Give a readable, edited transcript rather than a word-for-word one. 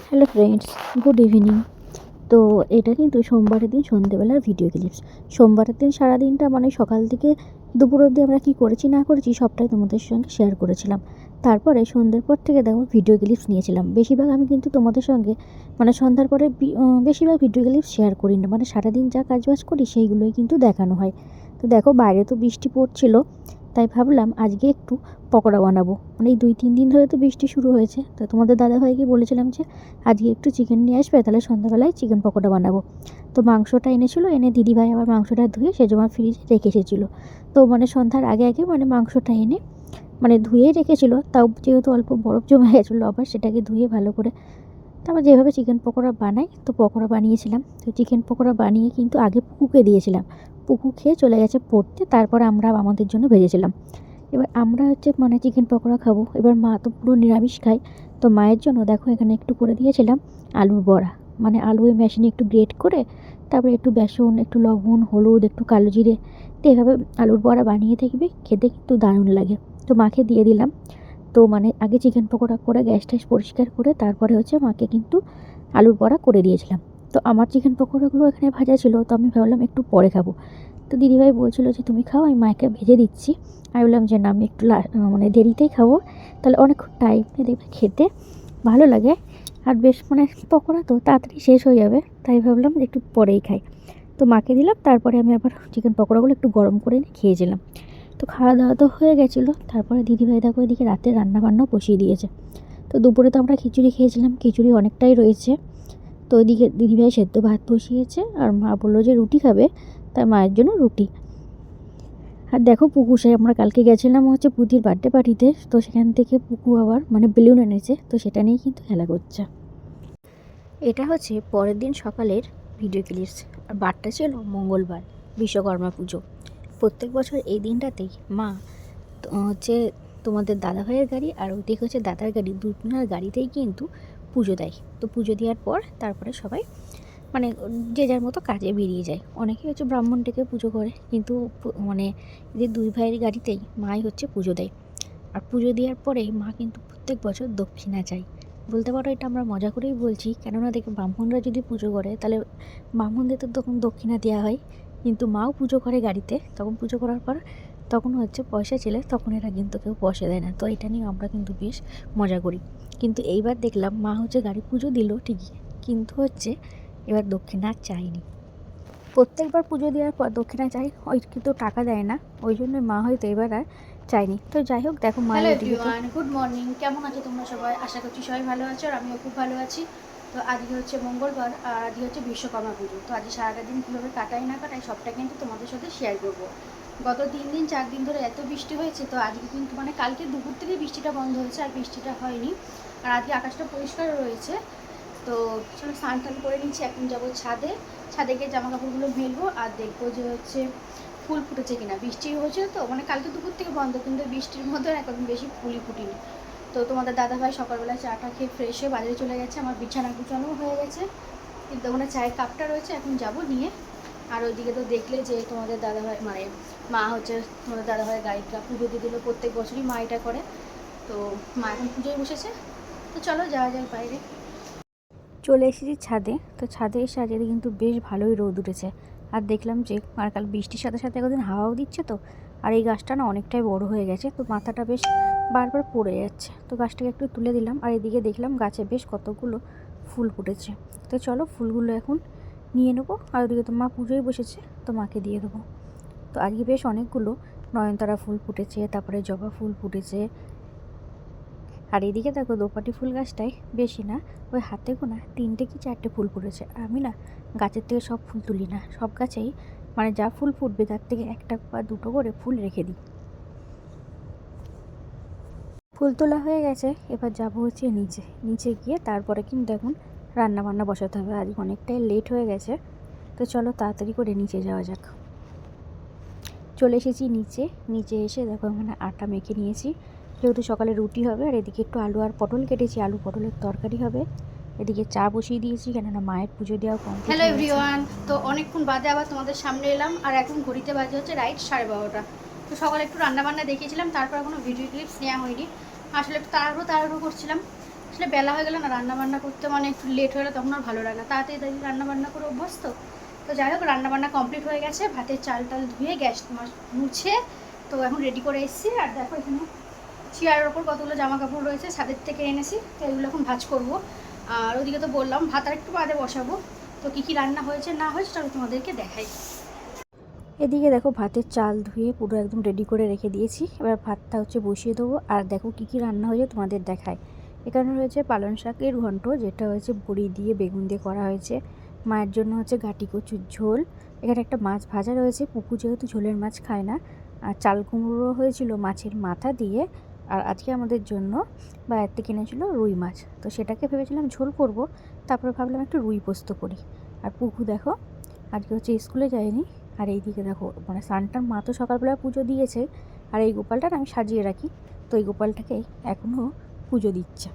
Hello friends, good evening. তো এটা কিন্তু সোমবারের দিন সন্ধ্যেবেলার ভিডিও ক্লিপস। সোমবারের দিন সারাদিনটা মানে সকাল থেকে দুপুর অবধি আমরা কী করেছি না করেছি সবটাই তোমাদের সঙ্গে শেয়ার করেছিলাম। তারপরে সন্ধ্যের পর থেকে দেখো ভিডিও ক্লিপস নিয়েছিলাম। বেশিরভাগ আমি কিন্তু তোমাদের সঙ্গে মানে সন্ধ্যার পরে বেশিরভাগ ভিডিও ক্লিপস শেয়ার করি না, মানে সারাদিন যা কাজবাজ করি সেইগুলোই কিন্তু দেখানো হয়। তো দেখো বাইরে তো বৃষ্টি পড়ছিল, তাই ভাবলাম আজকে একটু পকোড়া বানাবো। মানে এই 2-3 দিন ধরে তো বৃষ্টি শুরু হয়েছে, তো তোমাদের দাদাভাইকে বলেছিলাম যে আজকে একটু চিকেন নিয়ে আসবে, তাহলে সন্ধ্যাবেলায় চিকেন পকোড়া বানাবো। তো মাংসটা এনেছিলো, এনে দিদিভাই আবার মাংসটা ধুয়ে সেজন্য ফ্রিজে রেখে এসেছিলো। তো মানে সন্ধ্যার আগে আগে মানে মাংসটা এনে মানে ধুয়ে রেখেছিলো, তাও যেহেতু অল্প বরফ জমে গেছিলো আবার সেটাকে ধুয়ে ভালো করে তারপর যেভাবে চিকেন পকোড়া বানাই তো পকোড়া বানিয়েছিলাম। তো চিকেন পকোড়া বানিয়ে কিন্তু আগে পুকুকে দিয়েছিলাম, পুকু খেয়ে চলে গেছে পড়তে, তারপর আমরা আমাদের জন্য ভেজেছিলাম। এবার আমরা হচ্ছে মানে চিকেন পকোড়া খাবো, এবার মা তো পুরো নিরামিষ খায়। তো মায়ের জন্য দেখো এখানে একটু করে দিয়েছিলাম আলুর বড়া, মানে আলু ওই মেশিনে একটু গ্রেট করে তারপরে একটু বেসন, একটু লবণ, হলুদ, একটু কালো জিরে তো এভাবে আলুর বড়া বানিয়ে দেখবে, খেতে কিন্তু দারুণ লাগে। তো মাকে দিয়ে দিলাম। তো মানে আগে চিকেন পকোড়া করে গ্যাস ট্যাস পরিষ্কার করে তারপরে হচ্ছে মাকে কিন্তু আলুর বড়া করে দিয়েছিলাম। তো আমার চিকেন পকোড়াগুলো এখানে ভাজা ছিল, তো আমি ভাবলাম একটু পরে খাবো। তো দিদিভাই বলছিলো যে তুমি খাও, আমি মাকে ভেজে দিচ্ছি। আমি বললাম যে না, আমি একটু মানে দেরিতেই খাবো, তাহলে অনেকক্ষণ টাইম নিয়ে দেখবে খেতে ভালো লাগে, আর বেশ মানে পকোড়া তো তাড়াতাড়ি শেষ হয়ে যাবে, তাই ভাবলাম একটু পরেই খাই। তো মাকে দিলাম, তারপরে আমি আবার চিকেন পকোড়াগুলো একটু গরম করে নিয়ে খেয়েছিলাম। তো খাওয়া দাওয়া তো হয়ে গেছিলো, তারপরে দিদিভাই দেখো এদিকে রাতে রান্নাবান্নাও বসিয়ে দিয়েছে। তো দুপুরে তো আমরা খিচুড়ি খেয়েছিলাম, খিচুড়ি অনেকটাই রয়েছে। তো ওইদিকে দিদিভাই সেদ্ধ ভাত বসিয়েছে, আর মা বললো যে রুটি খাবে, তাই মায়ের জন্য রুটি। আর দেখো পুকু, সে আমরা কালকে গেছিলাম হচ্ছে পুতির বার্থডে পার্টিতে, তো সেখান থেকে পুকু আবার মানে বেলুন এনেছে, তো সেটা নিয়েই কিন্তু খেলা করছে। এটা হচ্ছে পরের দিন সকালের ভিডিও ক্লিপস। আর বারটা ছিল মঙ্গলবার, বিশ্বকর্মা পুজো। প্রত্যেক বছর এই দিনটাতেই মা হচ্ছে তোমাদের দাদাভাইয়ের গাড়ি আর ওইদিকে হচ্ছে দাদার গাড়ি, দুজনের গাড়িতেই কিন্তু পুজো দেয়। তো পুজো দেওয়ার পর তারপরে সবাই মানে যে যার মতো কাজে বেরিয়ে যায়। অনেকে হচ্ছে ব্রাহ্মণ ডেকে পুজো করে, কিন্তু মানে এদের দুই ভাইয়ের গাড়িতেই মাই হচ্ছে পুজো দেয়। আর পুজো দেওয়ার পরে মা কিন্তু প্রত্যেক বছর দক্ষিণা চায়। বলতে পারো এটা আমরা মজা করেই বলছি, কেননা দেখে ব্রাহ্মণরা যদি পুজো করে তাহলে ব্রাহ্মণদের তো তখন দক্ষিণা দেওয়া হয়, কিন্তু মাও পুজো করে গাড়িতে, তখন পুজো করার পর তখন হচ্ছে পয়সা ছেলে, তখন এরা কিন্তু কেউ পয়সা দেয় না। তো এটা নিয়ে আমরা কিন্তু বেশ মজা করি। কিন্তু এইবার দেখলাম মা হচ্ছে গাড়ি পুজো দিল ঠিকই, কিন্তু হচ্ছে এবার দক্ষিণা চায়নি। প্রত্যেকবার পুজো দেওয়ার পর দক্ষিণা চাই, ওই কিন্তু টাকা দেয় না, ওই জন্য মা হয়তো এবার আর চাইনি। তো যাই হোক, দেখো মা গুড মর্নিং, কেমন আছো তোমরা সবাই? আশা করছি সবাই ভালো আছো, আর আমিও খুব ভালো আছি। তো আজকে হচ্ছে মঙ্গলবার, আর আজকে হচ্ছে বিশ্বকর্মা পুজো। তো আজকে সারাটা দিন কীভাবে কাটাই না কাটাই সবটা কিন্তু তোমাদের সাথে শেয়ার করবো। গত 3-4 দিন ধরে এত বৃষ্টি হয়েছে, তো আজকে কিন্তু মানে কালকে দুপুর থেকে বৃষ্টিটা বন্ধ হয়েছে, আর বৃষ্টিটা হয়নি। আর আজকে আকাশটা পরিষ্কার রয়েছে। তো চলো স্নান টান করে নিচ্ছি, এখন যাবো ছাদে। ছাদে গিয়ে জামা কাপড়গুলো মেলবো, আর দেখবো যে হচ্ছে ফুল ফুটেছে কিনা। বৃষ্টি হয়েছে তো মানে কালকে দুপুর থেকে বন্ধ, কিন্তু বৃষ্টির মধ্যে এখন বেশি ফুলই ফুটিনি। তো তোমাদের দাদাভাই সকালবেলা চাটা খেয়ে ফ্রেশ হয়ে বাজারে চলে গেছে, আমার বিছানা গুছানোও হয়ে গেছে, কিন্তু ওখানে চায়ের কাপটা রয়েছে, এখন যাব নিয়ে। আর ওইদিকে তো দেখলে যে তোমাদের দাদাভাই মানে মা হচ্ছে তোমাদের দাদাভাইয়ের গাড়িটা পুজো দিয়ে দিল, প্রত্যেক বছরই মা এটা করে। তো মা এখন পুজোয় বসেছে, তো চলো যাওয়া যায় বাইরে। চলে এসেছি ছাদে। তো ছাদে এসে আজকে কিন্তু বেশ ভালোই রোদ উঠেছে, আর দেখলাম যে আর কাল বৃষ্টির সাথে সাথে একদিন হাওয়াও দিচ্ছে, তো আর এই গাছটা না অনেকটাই বড় হয়ে গেছে, তো মাথাটা বেশ বারবার পড়ে যাচ্ছে। তো গাছটাকে একটু তুলে দিলাম, আর এদিকে দেখলাম গাছে বেশ কতগুলো ফুল ফুটেছে। তো চলো ফুলগুলো এখন নিয়ে নেবো, আর ওদিকে তো মা পুজোয় বসেছে, তো মাকে দিয়ে দেবো। তো আজকে বেশ অনেকগুলো নয়নতারা ফুল ফুটেছে, তারপরে জবা ফুল ফুটেছে। আর এদিকে দেখো দোপাটি ফুল গাছটায় বেশি না, ওই হাতে গোনা 3টে কি 4টে ফুল ফুটেছে। আমি না গাছের থেকে সব ফুল তুলি না, সব গাছেই মানে যা ফুল ফুটবে তার থেকে 1টা বা 2টো করে ফুল রেখে দিই। ফুল তোলা হয়ে গেছে, এবার যাবো হচ্ছে নিচে। নিচে গিয়ে তারপরে কিন্তু এখন রান্না বান্না বসাতে হবে, আজ অনেকটাই লেট হয়ে গেছে। তো চলো তাড়াতাড়ি করে নিচে যাওয়া যাক। চলে এসেছি নিচে। নিচে এসে দেখো এখানে আটা মেখে নিয়েছি, যেহেতু সকালে রুটি হবে। আর এদিকে একটু আলু আর পটল কেটেছি, আলু পটলের তরকারি হবে। এদিকে চা বসিয়ে দিয়েছি, কেননা মায়ের পুজো দেওয়া কমপ্লিট হ্যালো হয়ে গেছে। এভরিওয়ান, তো অনেকক্ষণ বাদে আবার তোমাদের সামনে এলাম, আর এখন ঘড়িতে বাজে হচ্ছে রাইট 12:30। তো সকালে একটু রান্নাবান্না দেখিয়েছিলাম, তারপর কোনো ভিডিও ক্লিপস নেওয়া হয়নি, আসলে একটু তাড়াহুড়ো করছিলাম। আসলে বেলা হয়ে গেলে না রান্নাবান্না করতে মানে একটু লেট হয়ে গেলে তখন আর ভালো লাগে না, তাড়াতাড়ি রান্নাবান্না করে অভ্যাস তো যাই হোক রান্নাবান্না কমপ্লিট হয়ে গেছে, ভাতের চাল টাল ধুয়ে গ্যাস মুছে তো এখন রেডি করে এসেছি। আর দেখো এখানে চেয়ারের ওপর কতগুলো জামা কাপড় রয়েছে ছাদের থেকে এনেছি, তো এগুলো এখন ভাঁজ করবো। আর ওদিকে তো বললাম ভাত আর একটু বাদে বসাবো। তো কী কী রান্না হয়েছে না হয়েছে সেটা আমি তোমাদেরকে দেখাই। এদিকে দেখো ভাতের চাল ধুয়ে পুরো একদম রেডি করে রেখে দিয়েছি, এবার ভাতটা হচ্ছে বসিয়ে দেবো। আর দেখো কী কী রান্না হয়েছে তোমাদের দেখায়। এখানে রয়েছে পালং শাকের ঘন্ট, যেটা হয়েছে বড়ি দিয়ে বেগুন দিয়ে করা হয়েছে। মায়ের জন্য হচ্ছে গাটি কচুর ঝোল। এখানে একটা মাছ ভাজা রয়েছে, পুকু যেহেতু ঝোলের মাছ খায় না। আর চাল কুমড়ো হয়েছিল মাছের মাথা দিয়ে। আর আজকে আমাদের জন্য বাইরে থেকে কিনেছিল রুই মাছ, তো সেটাকে ভেবেছিলাম ঝোল করব, তারপরে ভাবলাম একটু রুই পোস্ত করি। আর পুকু দেখো আজকে হচ্ছে স্কুলে যায়নি। আর এইদিকে দেখো মানে সানটার মা তো সকালবেলা পুজো দিয়েছে, আর এই গোপালটার আমি সাজিয়ে রাখি, তো এই গোপালটাকে এখনও পুজো দিচ্ছে।